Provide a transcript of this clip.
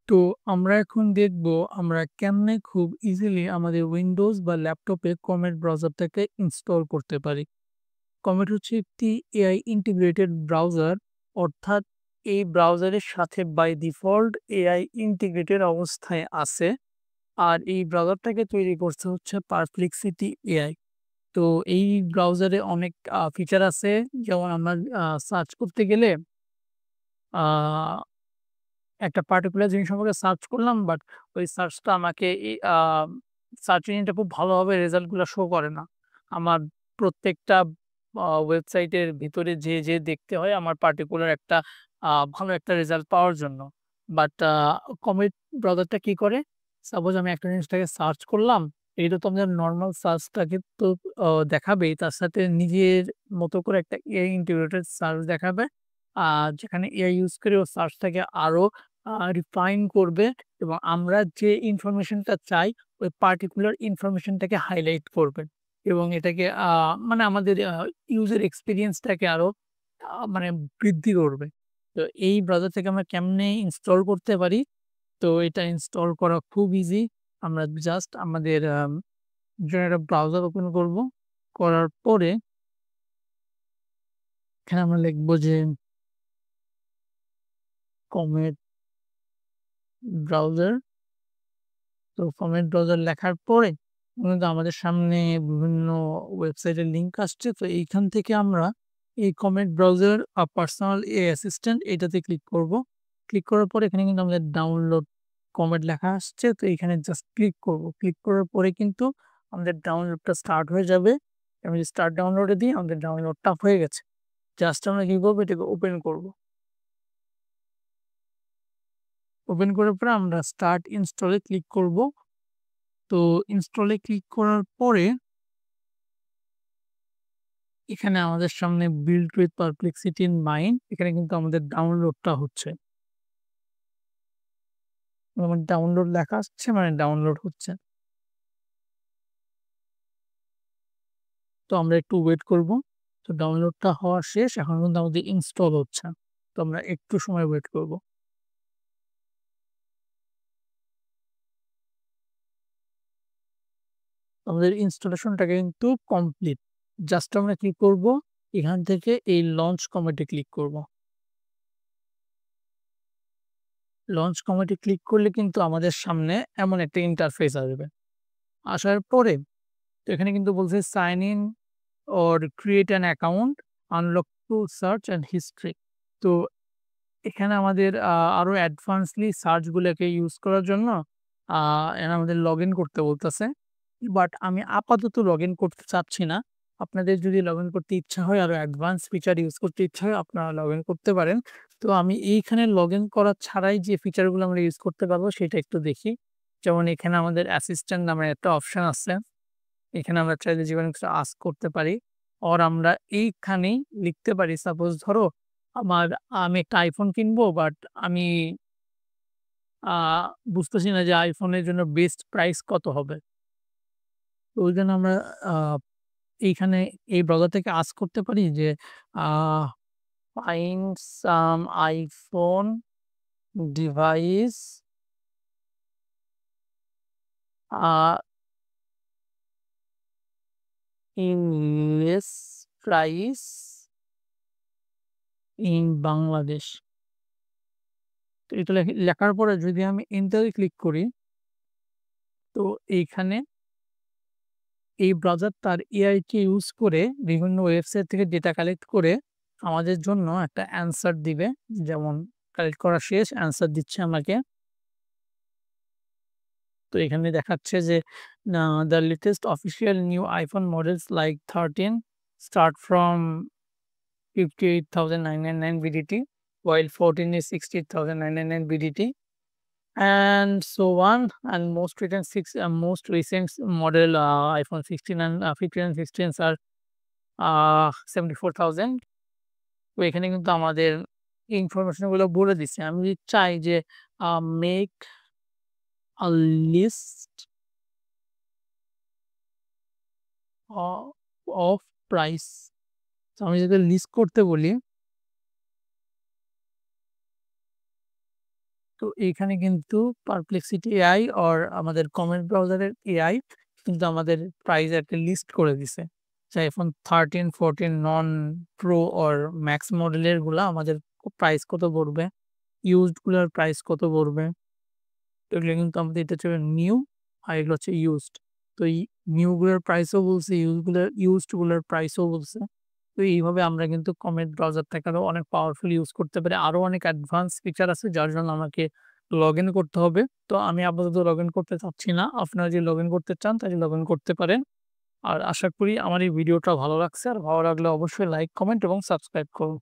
তো আমরা এখন দেখব আমরা কেমনে খুব ইজিলি আমাদের উইন্ডোজ বা ল্যাপটপে কমেট ব্রাউজারটাকে ইনস্টল করতে পারি। কমেট হচ্ছে একটি এআই ইন্টিগ্রেটেড ব্রাউজার, অর্থাৎ এই ব্রাউজারের সাথে বাই ডিফল্ট এআই ইন্টিগ্রেটেড অবস্থায় আছে। আর এই ব্রাউজারটাকে তৈরি করছে হচ্ছে পারপ্লেক্সিটি এআই। তো এই ব্রাউজারে অনেক ফিচার আছে, যেমন আমরা সার্চ করতে গেলে আ একটা পার্টিকুলার জিনিস সম্পর্কে সার্চ করলাম, বাট ওই সার্চটা আমাকে সার্চ ইঞ্জিনটা খুব ভালোভাবে রেজাল্ট গুলা শো করে না। আমার প্রত্যেকটা ওয়েবসাইটের ভিতরে যেয়ে দেখতে হয় আমার পার্টিকুলার একটা ভালো একটা রেজাল্ট পাওয়ার জন্য। বাট কমেট ব্রাউজারটা কি করে? সাপোজ আমি একটা জিনিসটাকে সার্চ করলাম, এটা তো আমাদের নরমাল সার্চটাকে তো দেখাবেই। তার সাথে নিজের মতো করে একটা এআই ইন্টিগ্রেটেড সার্চ দেখাবে। যেখানে এআই ইউজ করে ও সার্চটাকে আরো রিফাইন করবে এবং আমরা যে ইনফরমেশনটা চাই ওই পার্টিকুলার ইনফরমেশনটাকে হাইলাইট করবে এবং এটাকে মানে আমাদের ইউজার এক্সপেরিয়েন্সটাকে আরো মানে বৃদ্ধি করবে। তো এই ব্রাউজার থেকে আমরা কেমনে ইনস্টল করতে পারি? তো এটা ইনস্টল করা খুব ইজি। আমরা জাস্ট আমাদের জন্য একটা ব্রাউজার ওপেন করব। করার পরে এখানে আমরা লিখব যে কমেট ব্রাউজার। তো কমেন্ট ব্রাউজার লেখার পরে কিন্তু আমাদের সামনে বিভিন্ন ওয়েবসাইটের লিঙ্ক আসছে। তো এইখান থেকে আমরা এই comment browser personal AI assistant এটাতে ক্লিক করব। ক্লিক করার পরে এখানে কিন্তু আমাদের ডাউনলোড কমেন্ট লেখা আসছে। তো এখানে জাস্ট ক্লিক করব। ক্লিক করার পরে কিন্তু আমাদের ডাউনলোডটা স্টার্ট হয়ে যাবে। আমি যদি স্টার্ট ডাউনলোডে দিই আমাদের ডাউনলোডটা হয়ে গেছে। জাস্ট আমরা কি করব? এটাকে ওপেন করব। ওপেন করার পরে আমরা স্টার্ট ইনস্টলে ক্লিক করব। তো ইনস্টলে ক্লিক করার পরে এখানে আমাদের সামনে build with Perplexity in mind, এখানে কিন্তু আমাদের ডাউনলোডটা হচ্ছে। আমার ডাউনলোড লেখা আসছে মানে ডাউনলোড হচ্ছে। তো আমরা একটু ওয়েট করব। তো ডাউনলোডটা হওয়া শেষ। এখন কিন্তু আমাদের ইনস্টল হচ্ছে। তো আমরা একটু সময় ওয়েট করব। আমাদের ইনস্টলেশনটা কিন্তু কমপ্লিট। জাস্ট আমরা কি করব? এখান থেকে এই লঞ্চ কমান্ডে ক্লিক করব। লঞ্চ কমান্ডে ক্লিক করলে কিন্তু আমাদের সামনে এমন একটা ইন্টারফেস আসবে। আসার পরে তো এখানে কিন্তু বলছে sign in or create an account, unlock tools, search and history. তো এখানে আমাদের আরো অ্যাডভান্সলি সার্চ গুলাকে ইউজ করার জন্য এরা আমাদের লগইন করতে বলতেছে। বাট আমি আপাতত লগইন করতে চাচ্ছি না। আপনাদের যদি লগইন করতে ইচ্ছা হয়, আরো অ্যাডভান্স ফিচার ইউজ করতে ইচ্ছা হয়, আপনারা লগইন করতে পারেন। তো আমি এইখানে লগইন করা ছাড়াই যে ফিচারগুলো আমরা ইউজ করতে পারবো সেটা একটু দেখি। যেমন এখানে আমাদের অ্যাসিস্ট্যান্ট নামের একটা অপশন আছে। এখানে আমরা চাইলে যেকোনো কিছু আস্ক করতে পারি। অর আমরা এইখানেই লিখতে পারি, সাপোজ ধরো আমার আমি একটা iPhone কিনবো, বাট আমি আ বুঝতেছি না যে iPhone এর জন্য বেস্ট প্রাইস কত হবে। তো ওইজন্য আমরা আ এইখানে এই ব্রাউজার থেকে আস্ক করতে পারি যে আ find some iPhone device a in less price in Bangladesh. তো এটা লেখার পরে যদি আমি এন্টারে ক্লিক করি, তো এইখানে এই ব্রাউজার তার এআই কে ইউজ করে বিভিন্ন ওয়েবসাইট থেকে ডেটা কালেক্ট করে আমাদের জন্য একটা অ্যান্সার দিবে। যেমন কালেক্ট করা শেষ, অ্যান্সার দিচ্ছে আমাকে। তো এখানে দেখাচ্ছে যে the latest official new iPhone models like 13 start from 58,999 BDT, while 14 is 60,999 BDT. And so on, and most recent model iPhone 16 and 15 and 16 are 74,000। তো এখানে কিন্তু আমাদের ইনফরমেশন গুলো বলে দিচ্ছে। আমি যদি চাই যে make a list of price, তো আমি যদি লিস্ট করতে বলি, তো এইখানে কিন্তু পারপ্লেক্সিটি এআই অর আমাদের কমেন্ট ব্রাউজারের এআই কিন্তু আমাদের প্রাইস একটা লিস্ট করে দিছে। iPhone 13, 14 non pro or max মডেলের গুলা আমাদের প্রাইস কত পড়বে, ইউজড গুলার প্রাইস কত পড়বে। তো এগুলো কিন্তু আমাদের এটা হচ্ছে নিউ আর এগুলো হচ্ছে ইউজড। তো এই নিউ গুলার প্রাইসও বলছে, ইউজড গুলার প্রাইসও বলছে। তো এইভাবে আমরা কিন্তু কমেন্ট ব্রাউজারটাকে আরো অনেক পাওয়ারফুল ইউজ করতে পারি। আরো অনেক অ্যাডভান্স ফিচার আছে যার জন্য আমাকে লগইন করতে হবে। তো আমি আপাতত লগইন করতে চাচ্ছি না। আপনারা যদি লগইন করতে চান তাহলে লগইন করতে পারেন। আর আশা করি আমার এই ভিডিওটা ভালো লাগছে। আর ভালো লাগলে অবশ্যই লাইক, কমেন্ট এবং সাবস্ক্রাইব করুন।